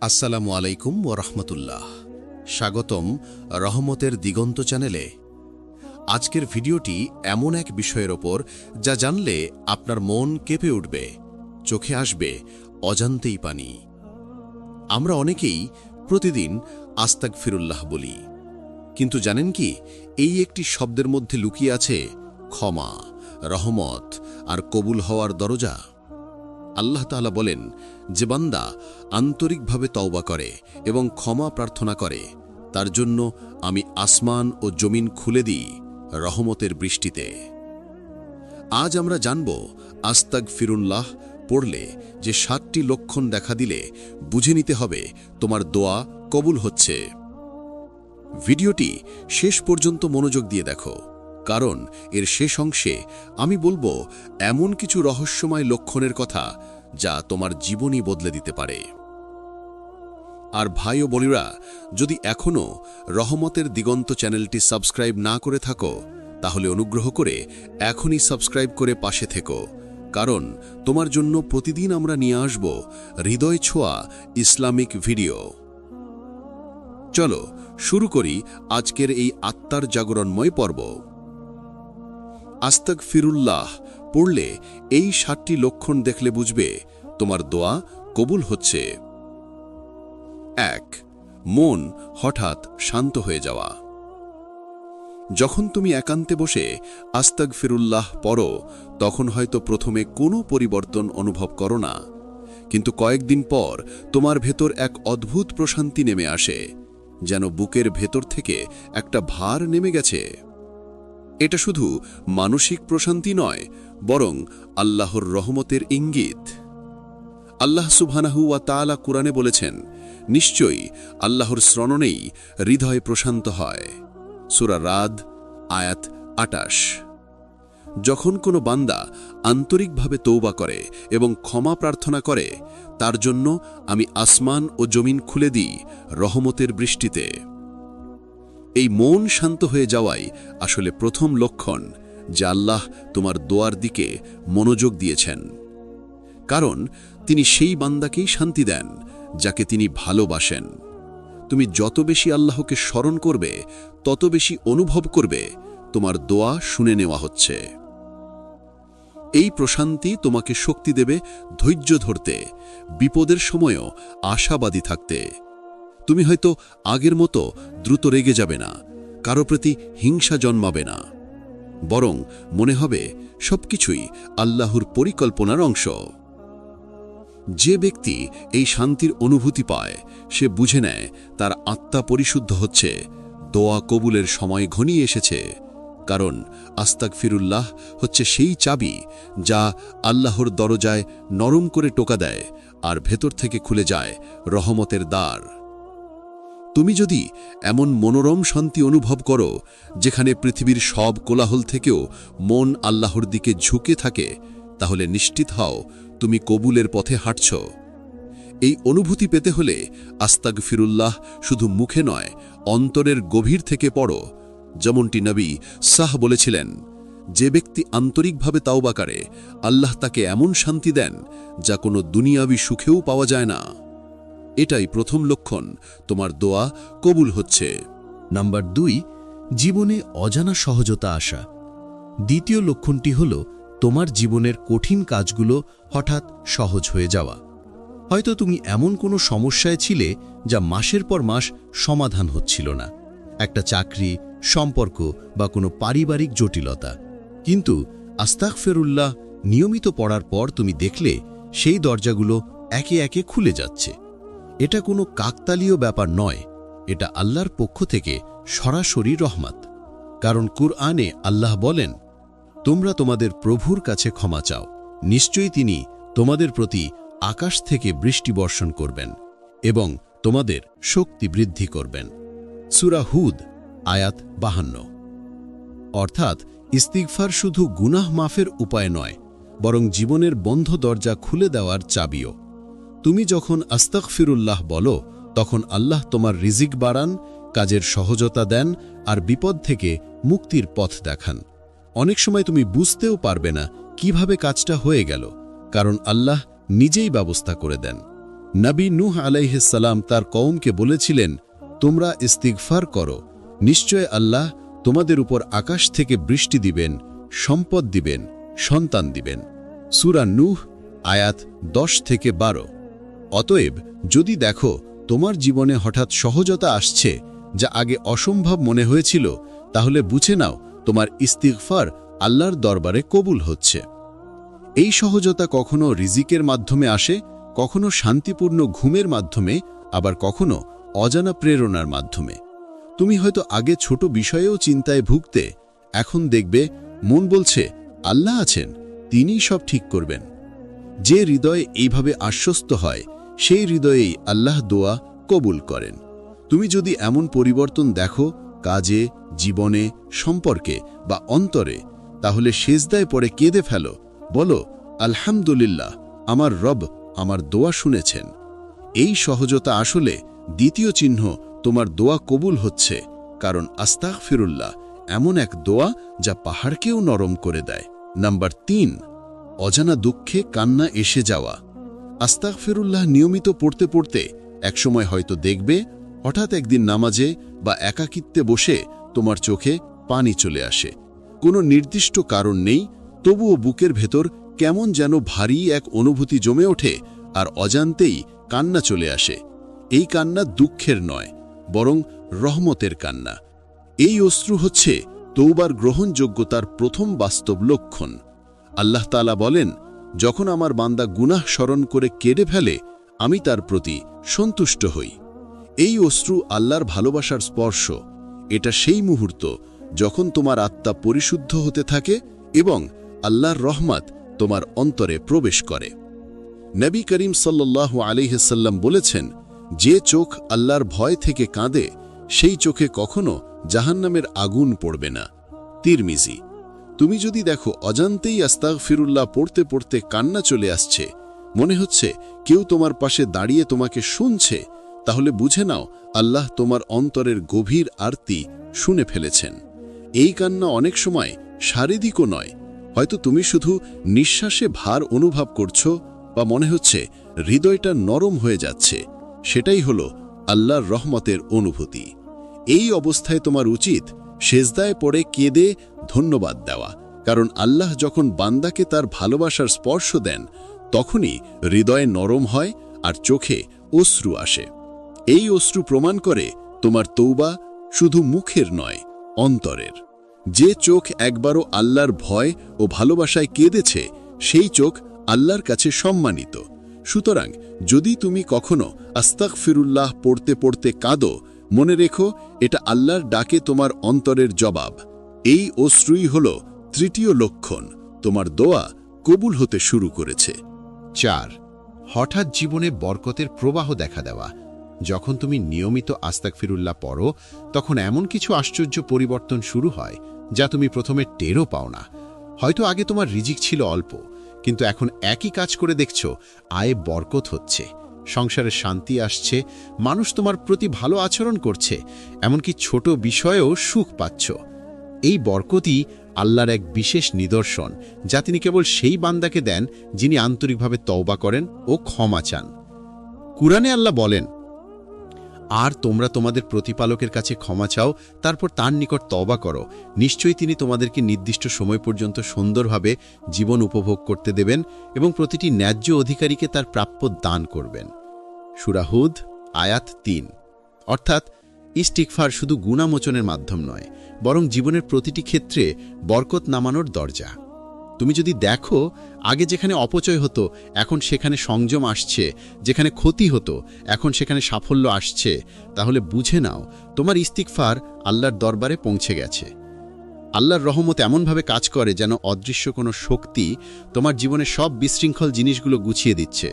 আসসালামু আলাইকুম ওরহমতুল্লাহ। স্বাগতম রহমতের দিগন্ত চ্যানেলে। আজকের ভিডিওটি এমন এক বিষয়ের ওপর যা জানলে আপনার মন কেঁপে উঠবে, চোখে আসবে অজান্তেই পানি। আমরা অনেকেই প্রতিদিন আস্তাগফিরুল্লাহ বলি, কিন্তু জানেন কি, এই একটি শব্দের মধ্যে লুকিয়ে আছে ক্ষমা, রহমত আর কবুল হওয়ার দরজা। আল্লাহ তাআলা বলেন, যে বান্দা আন্তরিকভাবে তওবা করে এবং ক্ষমা প্রার্থনা করে, তার জন্য আমি আসমান ও জমিন খুলে দিই রহমতের বৃষ্টিতে। আজ আমরা জানব আস্তাগফিরুল্লাহ পড়লে যে ৭টি লক্ষণ দেখা দিলে বুঝে নিতে হবে তোমার দোয়া কবুল হচ্ছে। ভিডিওটি শেষ পর্যন্ত মনোযোগ দিয়ে দেখো, কারণ এর শেষ অংশে আমি বলবো এমন কিছু রহস্যময় লক্ষণের কথা যা তোমার জীবনই বদলে দিতে পারে। আর ভাই ও বোনেরা, যদি এখনও রহমতের দিগন্ত ছোঁয়াচ্যানেলটি সাবস্ক্রাইব না করে থাকো, তাহলে অনুগ্রহ করে এখনই সাবস্ক্রাইব করে পাশে থেকো, কারণ তোমার জন্য প্রতিদিন আমরা নিয়ে আসব হৃদয় ছোঁয়া ইসলামিক ভিডিও। চলো শুরু করি আজকের এই আত্মার জাগরণময় পর্ব। আস্তাগফিরুল্লাহ পড়লে এই ৭টি লক্ষণ দেখলে বুঝবে তোমার দোয়া কবুল হচ্ছে। ১. মন হঠাৎ শান্ত হয়ে যাওয়া। যখন তুমি একান্তে বসে আস্তাগফিরুল্লাহ পড়ো, তখন হয়তো প্রথমে কোনো পরিবর্তন অনুভব করো না, কিন্তু কয়েকদিন পর তোমার ভেতর এক অদ্ভুত প্রশান্তি নেমে আসে, যেন বুকের ভেতর থেকে একটা ভার নেমে গেছে। এটা শুধু মানসিক প্রশান্তি নয়, বরং আল্লাহর রহমতের ইঙ্গিত। আল্লাহ সুবহানাহু ওয়া তাআলা কুরআনে বলেছেন, নিশ্চয়ই আল্লাহর স্মরণেই হৃদয় প্রশান্ত হয়। সূরা রাদ আয়াত ২৮। যখন কোনো বান্দা আন্তরিকভাবে তওবা করে এবং ক্ষমা প্রার্থনা করে, তার জন্য আমি আসমান ও জমিন খুলে দিই রহমতের বৃষ্টিতে। এই মন শান্ত হয়ে যাওয়াই আসলে প্রথম লক্ষণ যে আল্লাহ তোমার দোয়ার দিকে মনোযোগ দিয়েছেন, কারণ তিনি সেই বান্দাকেই শান্তি দেন যাকে তিনি ভালোবাসেন। তুমি যত বেশি আল্লাহকে স্মরণ করবে, তত বেশি অনুভব করবে তোমার দোয়া শুনে নেওয়া হচ্ছে। এই প্রশান্তি তোমাকে শক্তি দেবে ধৈর্য ধরতে, বিপদের সময়ও আশাবাদী থাকতে। তুমি হয়তো আগের মতো দ্রুত রেগে যাবে না, কারো প্রতি হিংসা জন্মাবে না, বরং মনে হবে সবকিছুই আল্লাহর পরিকল্পনার অংশ। যে ব্যক্তি এই শান্তির অনুভূতি পায়, সে বুঝে নেয় তার আত্মা পরিশুদ্ধ হচ্ছে, দোয়া কবুলের সময় ঘনিয়ে এসেছে। কারণ আস্তাগফিরুল্লাহ হচ্ছে সেই চাবি যা আল্লাহর দরজায় নরম করে টোকা দেয় আর ভেতর থেকে খুলে যায় রহমতের দ্বার। তুমি যদি এমন মনোরম শান্তি অনুভব করো, যেখানে পৃথিবীর সব কোলাহল থেকেও মন আল্লাহর দিকে ঝুঁকে থাকে, তাহলে নিশ্চিত হও তুমি কবুলের পথে হাঁটছ। এই অনুভূতি পেতে হলে আস্তাগফিরুল্লাহ শুধু মুখে নয়, অন্তরের গভীর থেকে পড়ো। যেমনটি নবী সাহ বলেছিলেন, যে ব্যক্তি আন্তরিকভাবে তাওবা করে, আল্লাহ তাকে এমন শান্তি দেন যা কোনো দুনিয়াবি সুখেও পাওয়া যায় না। এটাই প্রথম লক্ষণ তোমার দোয়া কবুল হচ্ছে। নাম্বার ২. জীবনে অজানা সহজতা আসা। দ্বিতীয় লক্ষণটি হল তোমার জীবনের কঠিন কাজগুলো হঠাৎ সহজ হয়ে যাওয়া। হয়তো তুমি এমন কোনো সমস্যায় ছিলে যা মাসের পর মাস সমাধান হচ্ছিল না, একটা চাকরি, সম্পর্ক বা কোনো পারিবারিক জটিলতা। কিন্তু আস্তাগফিরুল্লাহ নিয়মিত পড়ার পর তুমি দেখলে সেই দরজাগুলো একে একে খুলে যাচ্ছে। এটা কোনো কাকতালীয় ব্যাপার নয়, এটা আল্লাহর পক্ষ থেকে সরাসরি রহমত। কারণ কুরআনে আল্লাহ বলেন, তোমরা তোমাদের প্রভুর কাছে ক্ষমা চাও, নিশ্চয়ই তিনি তোমাদের প্রতি আকাশ থেকে বৃষ্টি বর্ষণ করবেন এবং তোমাদের শক্তি বৃদ্ধি করবেন। সূরা হুদ আয়াত ৫২। অর্থাৎ ইস্তিগফার শুধু গুনাহ মাফের উপায় নয়, বরং জীবনের বন্ধ দরজা খুলে দেওয়ার চাবিও। তুমি যখন আস্তাগফিরুল্লাহ বলো, তখন আল্লাহ তোমার রিজিক বাড়ান, কাজের সহজতা দেন আর বিপদ থেকে মুক্তির পথ দেখান। অনেক সময় তুমি বুঝতেও পারবে না কিভাবে কাজটা হয়ে গেল, কারণ আল্লাহ নিজেই ব্যবস্থা করে দেন। নবী নূহ আলাইহিসসালাম তার কওমকে বলেছিলেন, তোমরা ইস্তিগফার করো, নিশ্চয় আল্লাহ তোমাদের উপর আকাশ থেকে বৃষ্টি দিবেন, সম্পদ দিবেন, সন্তান দিবেন। সূরা নূহ আয়াত 10-12। অতএব যদি দেখো তোমার জীবনে হঠাৎ সহজতা আসছে যা আগে অসম্ভব মনে হয়েছিল, তাহলে বুঝে নাও তোমার ইস্তিগফার আল্লাহর দরবারে কবুল হচ্ছে। এই সহজতা কখনো রিজিকের মাধ্যমে আসে, কখনো শান্তিপূর্ণ ঘুমের মাধ্যমে, আবার কখনো অজানা প্রেরণার মাধ্যমে। তুমি হয়তো আগে ছোট বিষয়েও চিন্তায় ভুগতে, এখন দেখবে মন বলছে আল্লাহ আছেন, তিনিই সব ঠিক করবেন। যে হৃদয় এইভাবে আশ্বস্ত হয়, সেই হৃদয়েই আল্লাহ দোয়া কবুল করেন। তুমি যদি এমন পরিবর্তন দেখো কাজে, জীবনে, সম্পর্কে বা অন্তরে, তাহলে সেজদায় পড়ে কেঁদে ফেলো, বলো আলহামদুলিল্লাহ, আমার রব আমার দোয়া শুনেছেন। এই সহজতা আসলে দ্বিতীয় চিহ্ন তোমার দোয়া কবুল হচ্ছে, কারণ আস্তাগফিরুল্লাহ এমন এক দোয়া যা পাহাড়কেও নরম করে দেয়। নাম্বার 3, অজানা দুঃখে কান্না এসে যাওয়া। আস্তাগফিরুল্লাহ নিয়মিত পড়তে পড়তে একসময় হয়তো দেখবে হঠাৎ একদিন নামাজে বা একাকিত্বে বসে তোমার চোখে পানি চলে আসে। কোনো নির্দিষ্ট কারণ নেই, তবুও বুকের ভেতর কেমন যেন ভারী এক অনুভূতি জমে ওঠে আর অজান্তেই কান্না চলে আসে। এই কান্না দুঃখের নয়, বরং রহমতের কান্না। এই অশ্রু হচ্ছে তৌবার গ্রহণযোগ্যতার প্রথম বাস্তব লক্ষণ। আল্লাহ তাআলা বলেন, যখন আমার বান্দা গুনাহ স্মরণ করে কেঁদে ফেলে, আমি তার প্রতি সন্তুষ্ট হই। এই অশ্রু আল্লাহর ভালোবাসার স্পর্শ। এটা সেই মুহূর্ত যখন তোমার আত্মা পরিশুদ্ধ হতে থাকে এবং আল্লাহর রহমত তোমার অন্তরে প্রবেশ করে। নবী করিম সাল্লাল্লাহু আলাইহি সাল্লাম বলেছেন, যে চোখ আল্লাহর ভয় থেকে কাঁদে, সেই চোখে কখনো জাহান্নামের আগুন পড়বে না। তিরমিজি। তুমি যদি দেখো অজান্তেই আস্তাগফিরুল্লাহ পড়তে পড়তে কান্না চলে আসছে, মনে হচ্ছে কেউ তোমার পাশে দাঁড়িয়ে তোমাকে শুনছে, তাহলে বুঝে নাও আল্লাহ তোমার অন্তরের গভীর আরতি শুনে ফেলেছেন। এই কান্না অনেক সময় শারীরিকও নয়, হয়তো তুমি শুধু নিঃশ্বাসে ভার অনুভব করছো বা মনে হচ্ছে হৃদয়টা নরম হয়ে যাচ্ছে, সেটাই হলো আল্লাহর রহমতের অনুভূতি। এই অবস্থায় তোমার উচিত সেজদায় পড়ে কেঁদে ধন্যবাদ দেওয়া, কারণ আল্লাহ যখন বান্দাকে তার ভালোবাসার স্পর্শ দেন, তখনই হৃদয় নরম হয় আর চোখে অশ্রু আসে। এই অশ্রু প্রমাণ করে তোমার তৌবা শুধু মুখের নয়, অন্তরের। যে চোখ একবারও আল্লাহর ভয় ও ভালোবাসায় কেঁদেছে, সেই চোখ আল্লাহর কাছে সম্মানিত। সুতরাং যদি তুমি কখনো আস্তাগফিরুল্লাহ পড়তে পড়তে কাঁদো, মনে রেখো এটা আল্লাহর ডাকে তোমার অন্তরের জবাব। এই অশ্রুই হল তৃতীয় লক্ষণ, তোমার দোয়া কবুল হতে শুরু করেছে। 4, হঠাৎ জীবনে বরকতের প্রবাহ দেখা দেওয়া। যখন তুমি নিয়মিত আস্তাগফিরুল্লাহ পড়ো, তখন এমন কিছু আশ্চর্য পরিবর্তন শুরু হয় যা তুমি প্রথমে টেরও পাও না। হয়তো আগে তোমার রিজিক ছিল অল্প, কিন্তু এখন একই কাজ করে দেখছো আয়ে বরকত হচ্ছে, সংসারে শান্তি আসছে, মানুষ তোমার প্রতি ভালো আচরণ করছে, এমনকি ছোট বিষয়েও সুখ পাচ্ছ। এই বরকতই আল্লাহর এক বিশেষ নিদর্শন, যা তিনি কেবল সেই বান্দাকে দেন যিনি আন্তরিকভাবে তওবা করেন ও ক্ষমা চান। কুরআনে আল্লাহ বলেন, আর তোমরা তোমাদের প্রতিপালকের কাছে ক্ষমা চাও, তারপর তার নিকট তওবা করো, নিশ্চয়ই তিনি তোমাদেরকে নির্দিষ্ট সময় পর্যন্ত সুন্দরভাবে জীবন উপভোগ করতে দেবেন এবং প্রতিটি ন্যায্য অধিকারীকে তার প্রাপ্য দান করবেন। সূরা হুদ আয়াত 3। অর্থাৎ ইস্তিগফার শুধু গুনাহমোচনের মাধ্যম নয়, বরং জীবনের প্রতিটি ক্ষেত্রে বরকত নামানোর দরজা। তুমি যদি দেখো আগে যেখানে অপচয় হতো এখন সেখানে সংযম আসছে, যেখানে ক্ষতি হতো এখন সেখানে সাফল্য আসছে, তাহলে বুঝে নাও তোমার ইস্তিগফার আল্লাহর দরবারে পৌঁছে গেছে। আল্লাহর রহমত এমনভাবে কাজ করে যেন অদৃশ্য কোনো শক্তি তোমার জীবনে সব বিশৃঙ্খল জিনিসগুলো গুছিয়ে দিচ্ছে।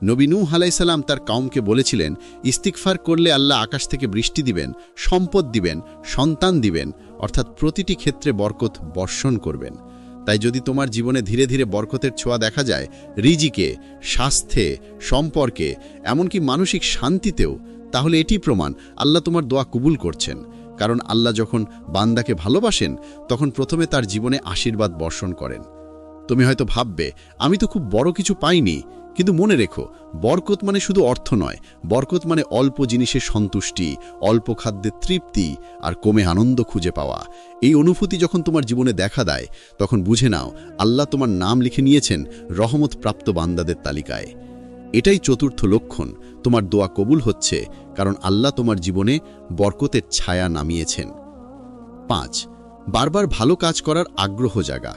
নবী নূহ আলাইহিস সালাম তার কওমকে বলেছিলেন, ইস্তিগফার করলে আল্লাহ আকাশ থেকে বৃষ্টি দিবেন, সম্পদ দিবেন, সন্তান দিবেন, অর্থাৎ প্রতিটি ক্ষেত্রে বরকত বর্ষণ করবেন। তাই যদি তোমার জীবনে ধীরে ধীরে বরকতের ছোঁয়া দেখা যায়, রিজিকে, স্বাস্থ্যে, সম্পর্কে, এমনকি মানসিক শান্তিতেও, তাহলে এটি প্রমাণ আল্লাহ তোমার দোয়া কবুল করছেন। কারণ আল্লাহ যখন বান্দাকে ভালোবাসেন, তখন প্রথমে তার জীবনে আশীর্বাদ বর্ষণ করেন। তুমি হয়তো ভাববে, আমি তো খুব বড় কিছু পাইনি, কিন্তু মনে রেখো, বরকত মানে শুধু অর্থ নয়, বরকত মানে অল্প জিনিসের সন্তুষ্টি, অল্প খাদ্যের তৃপ্তি আর কমে আনন্দ খুঁজে পাওয়া। এই অনুভূতি যখন তোমার জীবনে দেখা দেয়, তখন বুঝে নাও আল্লাহ তোমার নাম লিখে নিয়েছেন রহমত প্রাপ্ত বান্দাদের তালিকায়। এটাই চতুর্থ লক্ষণ, তোমার দোয়া কবুল হচ্ছে, কারণ আল্লাহ তোমার জীবনে বরকতের ছায়া নামিয়েছেন। 5. বারবার ভালো কাজ করার আগ্রহ জাগা।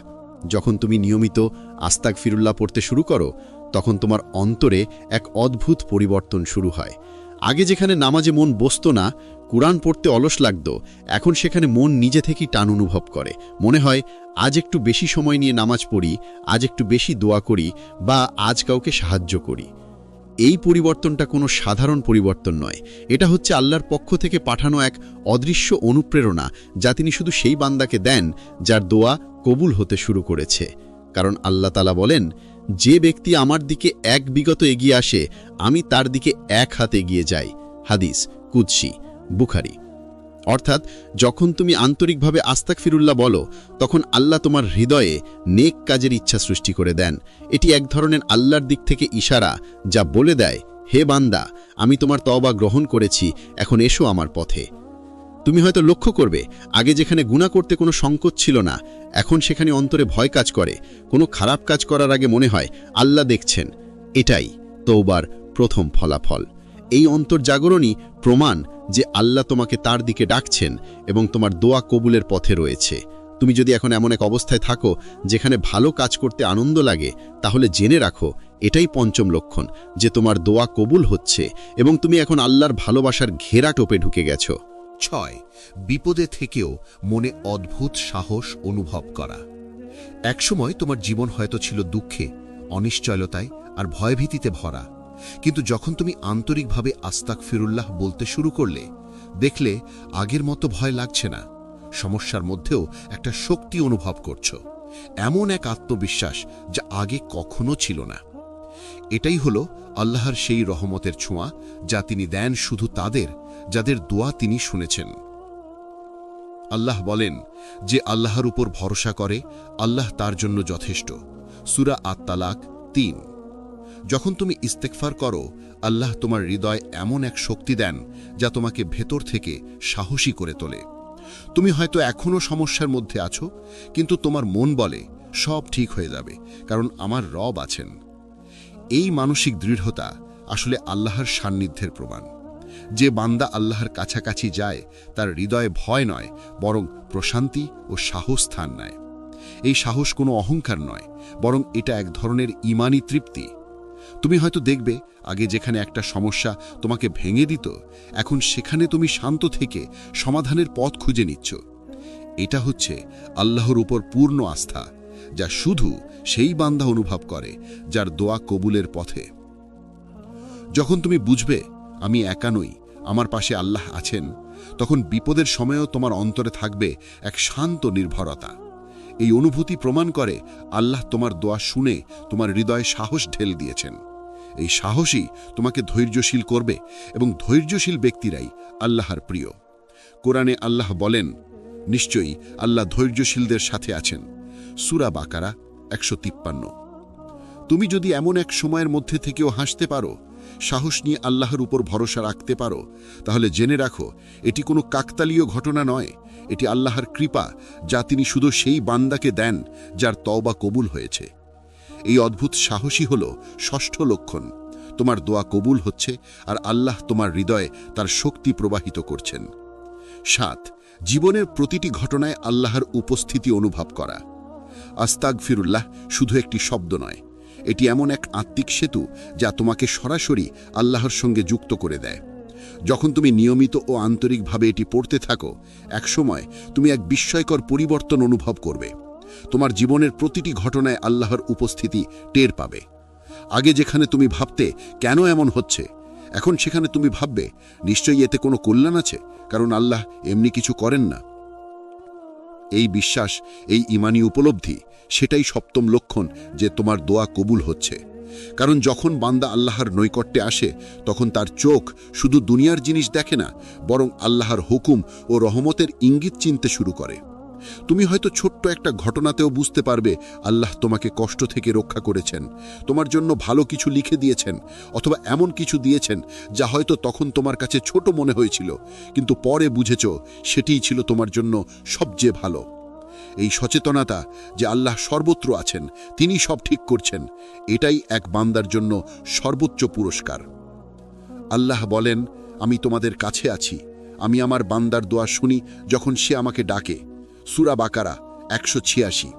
যখন তুমি নিয়মিত আস্তাগফিরুল্লাহ পড়তে শুরু করো, তখন তোমার অন্তরে এক অদ্ভুত পরিবর্তন শুরু হয়। আগে যেখানে নামাজে মন বসতো না, কুরআন পড়তে অলস লাগত, এখন সেখানে মন নিজে থেকেই টান অনুভব করে। মনে হয় আজ একটু বেশি সময় নিয়ে নামাজ পড়ি, আজ একটু বেশি দোয়া করি, বা আজ কাউকে সাহায্য করি। এই পরিবর্তনটা কোনো সাধারণ পরিবর্তন নয়, এটা হচ্ছে আল্লাহর পক্ষ থেকে পাঠানো এক অদৃশ্য অনুপ্রেরণা, যা তিনি শুধু সেই বান্দাকে দেন যার দোয়া কবুল হতে শুরু করেছে। কারণ আল্লাহ তাআলা বলেন, যে ব্যক্তি আমার দিকে এক বিগত এগিয়ে আসে, আমি তার দিকে এক হাত এগিয়ে যাই। হাদিস কুদসি, বুখারী। অর্থাৎ যখন তুমি আন্তরিকভাবে আস্তাগফিরুল্লাহ বলো, তখন আল্লাহ তোমার হৃদয়ে নেক কাজের ইচ্ছা সৃষ্টি করে দেন। এটি এক ধরনের আল্লাহর দিক থেকে ইশারা, যা বলে দেয়, হে বান্দা, আমি তোমার তওবা গ্রহণ করেছি, এখন এসো আমার পথে। তুমি হয়তো লক্ষ্য করবে, আগে যেখানে গুনাহ করতে কোনো সংকোচ ছিল না, এখন সেখানে অন্তরে ভয় কাজ করে। কোনো খারাপ কাজ করার আগে মনে হয় আল্লাহ দেখছেন। এটাই তওবার প্রথম ফলাফল। এই অন্তর্জাগরণই প্রমাণ যে আল্লাহ তোমাকে তার দিকে ডাকছেন এবং তোমার দোয়া কবুলের পথে রয়েছে। তুমি যদি এখন এমন এক অবস্থায় থাকো যেখানে ভালো কাজ করতে আনন্দ লাগে, তাহলে জেনে রাখো এটাই পঞ্চম লক্ষণ যে তোমার দোয়া কবুল হচ্ছে এবং তুমি এখন আল্লাহর ভালোবাসার ঘেরা টোপে ঢুকে গেছো। 6. বিপদে থেকেও মনে অদ্ভুত সাহস অনুভব করা। একসময় তোমার জীবন হয়তো ছিল দুঃখে, অনিশ্চয়তায় আর ভয়ভীতিতে ভরা, কিন্তু যখন তুমি আন্তরিকভাবে আস্তাগফিরুল্লাহ বলতে শুরু করলে, দেখলে আগের মতো ভয় লাগছে না। সমস্যার মধ্যেও একটা শক্তি অনুভব করছো, এমন এক আত্মবিশ্বাস যা আগে কখনো ছিল না। এটাই হলো আল্লাহর সেই রহমতের ছোঁয়া, যা তিনি দেন শুধু তাদের যাদের দোয়া তিনি শুনেছেন। আল্লাহ বলেন, যে আল্লাহর উপর ভরসা করে, আল্লাহ তার জন্য যথেষ্ট। সূরা আত-তালাক 3। যখন তুমি ইস্তেগফার করো, আল্লাহ তোমার হৃদয় এমন এক শক্তি দেন যা তোমাকে ভেতর থেকে সাহসী করে তোলে। তুমি হয়তো এখনও সমস্যার মধ্যে আছো, কিন্তু তোমার মন বলে সব ঠিক হয়ে যাবে, কারণ আমার রব আছেন। এই মানসিক দৃঢ়তা আসলে আল্লাহর সান্নিধ্যের প্রমাণ। যে বান্দা আল্লাহর কাছাকাছি যায়, তার হৃদয়ে ভয় নয়, বরং প্রশান্তি ও সাহস স্থান নেয়। এই সাহস কোনো অহংকার নয়, বরং এটা এক ধরনের ঈমানি তৃপ্তি। তুমি হয়তো দেখবে, আগে যেখানে একটা সমস্যা তোমাকে ভেঙে দিত, এখন সেখানে তুমি শান্ত থেকে সমাধানের পথ খুঁজে নিচ্ছ। এটা হচ্ছে আল্লাহর উপর পূর্ণ আস্থা, যা শুধু সেই বান্দা অনুভব করে যার দোয়া কবুলের পথে। যখন তুমি বুঝবে আমি একা নই, আমার পাশে আল্লাহ আছেন, তখন বিপদের সময়েও তোমার অন্তরে থাকবে এক শান্ত নির্ভরতা। এই অনুভূতি প্রমাণ করে আল্লাহ তোমার দোয়া শুনে তোমার হৃদয়ে সাহস ঢেলে দিয়েছেন। এই সাহসই তোমাকে ধৈর্যশীল করবে, এবং ধৈর্যশীল ব্যক্তিরাই আল্লাহর প্রিয়। কোরআনে আল্লাহ বলেন, নিশ্চয়ই আল্লাহ ধৈর্যশীলদের সাথে আছেন। সূরা বাকারা 153। তুমি যদি এমন এক সময়ের মধ্যে থেকেও হাসতে পারো, সাহস নিয়ে আল্লাহর উপর ভরসা রাখতে পারো, তাহলে জেনে রাখো এটি কোনো কাকতালীয় ঘটনা নয়, এটি আল্লাহর কৃপা, যা তিনি শুধু সেই বান্দাকে দেন যার তওবা কবুল হয়েছে। এই অদ্ভুত সাহসই হল ষষ্ঠ লক্ষণ। তোমার দোয়া কবুল হচ্ছে আর আল্লাহ তোমার হৃদয়ে তার শক্তি প্রবাহিত করছেন। 7. জীবনের প্রতিটি ঘটনায় আল্লাহর উপস্থিতি অনুভব করা। আস্তাগফিরুল্লাহ শুধু একটি শব্দ নয়, এটি এমন এক আত্মিক সেতু যা তোমাকে সরাসরি আল্লাহর সঙ্গে যুক্ত করে দেয়। যখন তুমি নিয়মিত ও আন্তরিকভাবে এটি পড়তে থাকো, একসময় তুমি এক বিস্ময়কর পরিবর্তন অনুভব করবে। তোমার জীবনের প্রতিটি ঘটনায় আল্লাহর উপস্থিতি টের পাবে। আগে যেখানে তুমি ভাবতে কেন এমন হচ্ছে, এখন সেখানে তুমি ভাববে নিশ্চয়ই এতে কোনো কল্যাণ আছে, কারণ আল্লাহ এমনি কিছু করেন না। এই বিশ্বাস, এই ঈমানি উপলব্ধি, সেটাই সপ্তম লক্ষণ যে তোমার দোয়া কবুল হচ্ছে। কারণ যখন বান্দা আল্লাহর নৈকট্যে আসে, তখন তার চোখ শুধু দুনিয়ার জিনিস দেখে না, বরং আল্লাহর হুকুম ও রহমতের ইঙ্গিত চিনতে শুরু করে। তুমি হয়তো ছোট্ট একটা ঘটনাতেও বুঝতে পারবে আল্লাহ তোমাকে কষ্ট থেকে রক্ষা করেছেন, তোমার জন্য ভালো কিছু লিখে দিয়েছেন, অথবা এমন কিছু দিয়েছেন যা হয়তো তখন তোমার কাছে ছোট মনে হয়েছিল, কিন্তু পরে বুঝেছ সেটিই ছিল তোমার জন্য সবচেয়ে ভালো। এই সচেতনতা যে আল্লাহ সর্বত্র আছেন, তিনি সব ঠিক করছেন, এটাই এক বান্দার জন্য সর্বোচ্চ পুরস্কার। আল্লাহ বলেন, আমি তোমাদের কাছে আছি, আমি আমার বান্দার দোয়া শুনি যখন সে আমাকে ডাকে। সূরা বাকারা 186।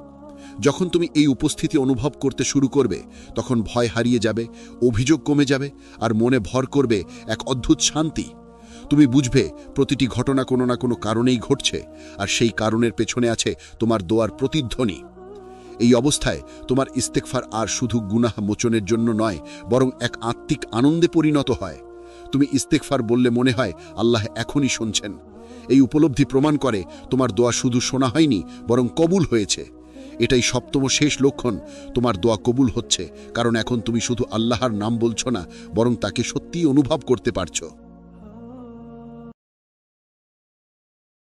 যখন তুমি এই উপস্থিতি অনুভব করতে শুরু করবে, তখন ভয় হারিয়ে যাবে, অভিযোগ কমে যাবে, আর মনে ভর করবে এক অদ্ভুত শান্তি। তুমি বুঝবে প্রতিটি ঘটনা কোনো না কোনো কারণেই ঘটছে, আর সেই কারণের পেছনে আছে তোমার দোয়ার প্রতিধ্বনি। এই অবস্থায় তোমার ইস্তেগফার আর শুধু গুনাহ মোচনের জন্য নয়, বরং এক আত্মিক আনন্দে পরিণত হয়। তুমি ইস্তেগফার বললে মনে হয় আল্লাহ এখনই শুনছেন। এই উপলব্ধি প্রমাণ করে তোমার দোয়া শুধু শোনা হয়নি, বরং কবুল হয়েছে। এটাই সপ্তম শেষ লক্ষণ, তোমার দোয়া কবুল হচ্ছে, কারণ এখন তুমি শুধু আল্লাহর নাম বলছো না, বরং তাকে সত্যিই অনুভব করতে পারছো।